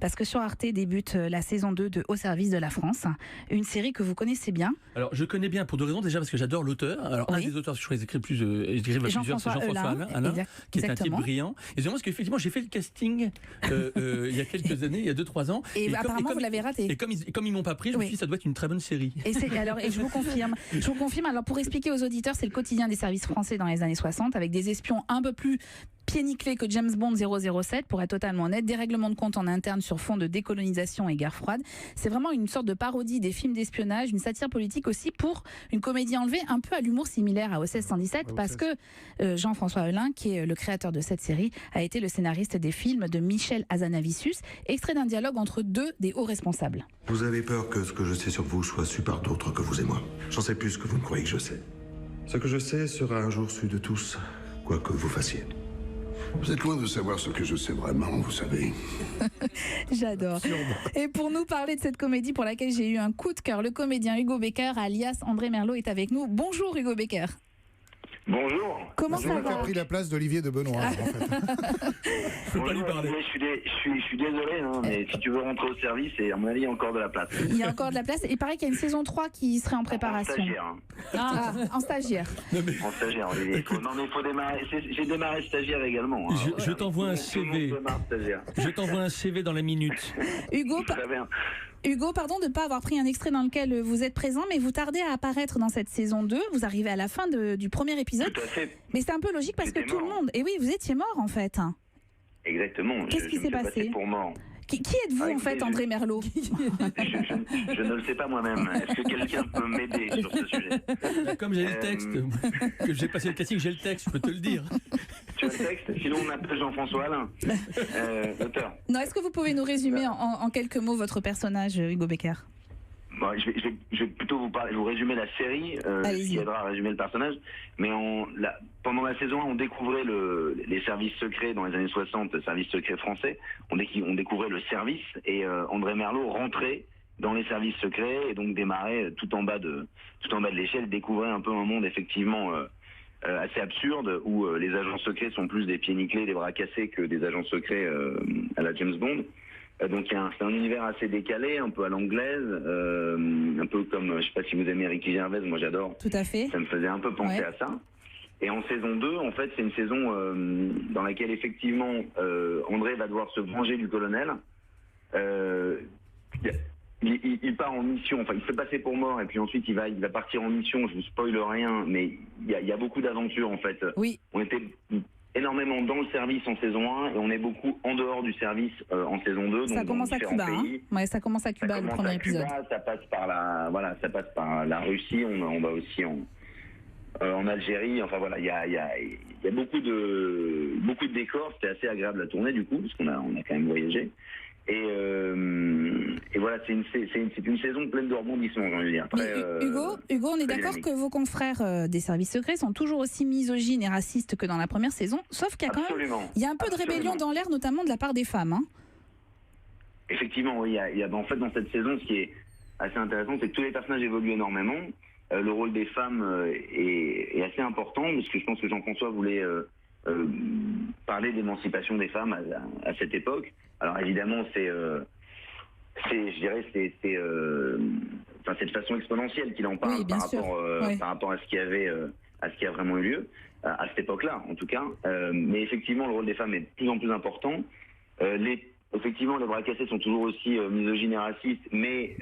parce que sur Arte débute la saison 2 de Au service de la France, une série que vous connaissez bien. Alors, je connais bien pour deux raisons. Déjà, parce que j'adore l'auteur. Alors, un des auteurs, je crois qu'ils écrivent plusieurs, c'est Jean-François Alain, qui est un type brillant. Et c'est moi, parce qu'effectivement, j'ai fait le casting il y a quelques années, il y a 2-3 ans. Et apparemment, vous l'avez raté. Et comme ils m'ont pas pris, je me suis dit, ça doit être une très bonne série. Et je vous confirme. Alors, pour expliquer aux auditeurs, c'est le quotidien des services français dans les années 60, avec des espions un peu plus pieds nickelés que James Bond 007, pour être totalement honnête, des règlements de compte en interne sur fond de décolonisation et guerre froide. C'est vraiment une sorte de parodie des films d'espionnage, une satire politique aussi, pour une comédie enlevée un peu à l'humour similaire à OSS 117, parce que Jean-François Alain, qui est le créateur de cette série, a été le scénariste des films de Michel Hazanavicius, extrait d'un dialogue entre deux des hauts responsables. Vous avez peur que ce que je sais sur vous soit su par d'autres que vous et moi. J'en sais plus que vous ne croyez que je sais. Ce que je sais sera un jour su de tous, quoi que vous fassiez. Vous êtes loin de savoir ce que je sais vraiment, vous savez. J'adore. Et pour nous parler de cette comédie pour laquelle j'ai eu un coup de cœur, le comédien Hugo Becker, alias André Merlot, est avec nous. Bonjour Hugo Becker. Bonjour. Comment ça va? Tu as pris la place d'Olivier de Benoît, en fait. Faut pas lui parler. Je suis désolé, mais si tu veux rentrer au service, à mon avis, il y a encore de la place. Il y a encore de la place. Il paraît qu'il y a une saison 3 qui serait en préparation. En stagiaire. En stagiaire. En stagiaire, Olivier. Il faut démarrer. J'ai démarré stagiaire également. Je t'envoie un CV. Je t'envoie un CV dans la minute. Hugo, pardon de ne pas avoir pris un extrait dans lequel vous êtes présent, mais vous tardez à apparaître dans cette saison 2. Vous arrivez à la fin du premier épisode. Tout à fait. Mais c'est un peu logique parce que tout le monde... Et oui, vous étiez mort en fait. Exactement. Qu'est-ce qui s'est passé pour mort. Qui êtes-vous en fait, André Merlot? Je ne le sais pas moi-même. Est-ce que quelqu'un peut m'aider sur ce sujet? Comme j'ai le texte, que j'ai passé le casting, j'ai le texte, je peux te le dire. Tu as le texte? Sinon on appelle Jean-François Alain, l'auteur. Non, est-ce que vous pouvez nous résumer en quelques mots votre personnage, Hugo Becker? Bon, je vais plutôt vous résumer la série, ce qui aidera à résumer le personnage. Mais pendant la saison 1, on découvrait les services secrets dans les années 60, services secrets français. On découvrait le service et André Merlot rentrait dans les services secrets et donc démarrait tout en bas de l'échelle, découvrait un peu un monde effectivement assez absurde où les agents secrets sont plus des pieds nickelés, des bras cassés que des agents secrets à la James Bond. Donc c'est un univers assez décalé, un peu à l'anglaise, un peu comme, je sais pas si vous aimez Ricky Gervais, moi j'adore. Tout à fait. Ça me faisait un peu penser à ça. Et en saison 2, en fait, c'est une saison dans laquelle effectivement André va devoir se venger du colonel. Il part en mission, enfin il se fait passer pour mort et puis ensuite il va partir en mission, je vous spoile rien, mais il y a beaucoup d'aventures en fait. Oui. On était énormément dans le service en saison 1 et on est beaucoup en dehors du service en saison 2. Ça commence à Cuba, Ouais, ça commence à Cuba, le premier épisode. Ça passe par la Russie, on va aussi en Algérie, enfin voilà, il y a beaucoup de décors, c'était assez agréable à tourner du coup, parce qu'on a quand même voyagé. Et voilà, c'est une saison pleine de rebondissements, j'ai envie de dire. Hugo, on est d'accord que vos confrères des services secrets sont toujours aussi misogynes et racistes que dans la première saison, sauf qu'il y a quand même, il y a un peu de rébellion dans l'air, notamment de la part des femmes. Effectivement, oui, il y a en fait dans cette saison, ce qui est assez intéressant, c'est que tous les personnages évoluent énormément. Le rôle des femmes est assez important, parce que je pense que Jean-François voulait parler d'émancipation des femmes à cette époque. Alors évidemment, c'est de façon exponentielle qu'il en parle par rapport à ce qui a vraiment eu lieu à cette époque-là, en tout cas. Mais effectivement, le rôle des femmes est de plus en plus important. Effectivement, les bras cassés sont toujours aussi misogynes et racistes, mais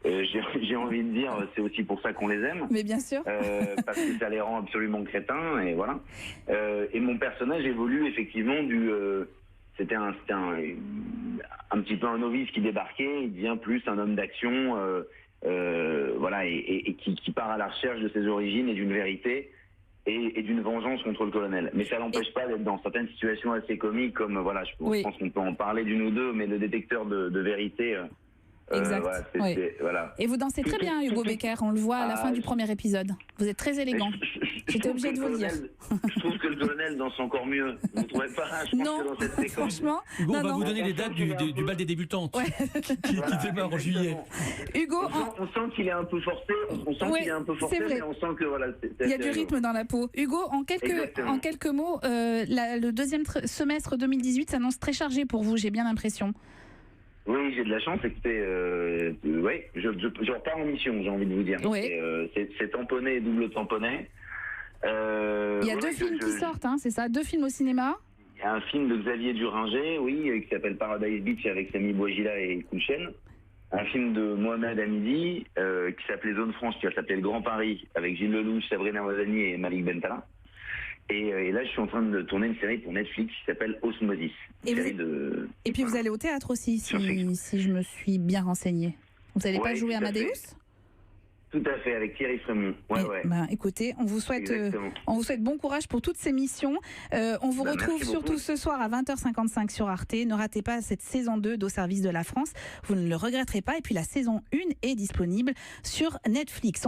j'ai envie de dire, c'est aussi pour ça qu'on les aime. Mais bien sûr. Parce que ça les rend absolument crétins, et voilà. Et mon personnage évolue effectivement c'était un petit peu un novice qui débarquait, il devient plus un homme d'action, voilà, et qui part à la recherche de ses origines et d'une vérité. Et d'une vengeance contre le colonel. Mais ça l'empêche pas d'être dans certaines situations assez comiques, comme voilà, je pense qu'on peut en parler d'une ou deux, mais le détecteur de vérité Exact. Voilà. Et vous dansez très bien, Hugo Becker. On le voit à la fin du premier épisode. Vous êtes très élégant. J'étais obligée de vous le dire. Je trouve que le colonel danse encore mieux. Vous ne trouvez pas? Non, dans cette séquence, franchement. Hugo, on va vous donner les dates du bal des débutantes qui démarre en juillet. Hugo, on sent qu'il est un peu forcé. Mais on sent que voilà. Il y a du rythme dans la peau. Hugo, en quelques mots, le deuxième semestre 2018 s'annonce très chargé pour vous. J'ai bien l'impression. Oui, j'ai de la chance. Écoutez, je repars en mission, j'ai envie de vous dire. Oui. C'est tamponné et double tamponné. Il y a 2 films qui sortent, hein, c'est ça? 2 films au cinéma? Il y a un film de Xavier Duringer, qui s'appelle Paradise Beach avec Samy Bouajila et Kouchen. Un film de Mohamed Hamidi qui s'appelait Zone France, qui va s'appeler Le Grand Paris, avec Gilles Lelouch, Sabrina Ouazani et Malik Bentala. Et là, je suis en train de tourner une série pour Netflix qui s'appelle Osmosis. Et puis vous allez au théâtre aussi, si je me suis bien renseignée. Vous n'allez pas jouer Amadeus? Tout à fait, avec Thierry Frémont. Écoutez, on vous souhaite bon courage pour toutes ces missions. On vous retrouve surtout ce soir à 20h55 sur Arte. Ne ratez pas cette saison 2 d'Au service de la France. Vous ne le regretterez pas. Et puis la saison 1 est disponible sur Netflix.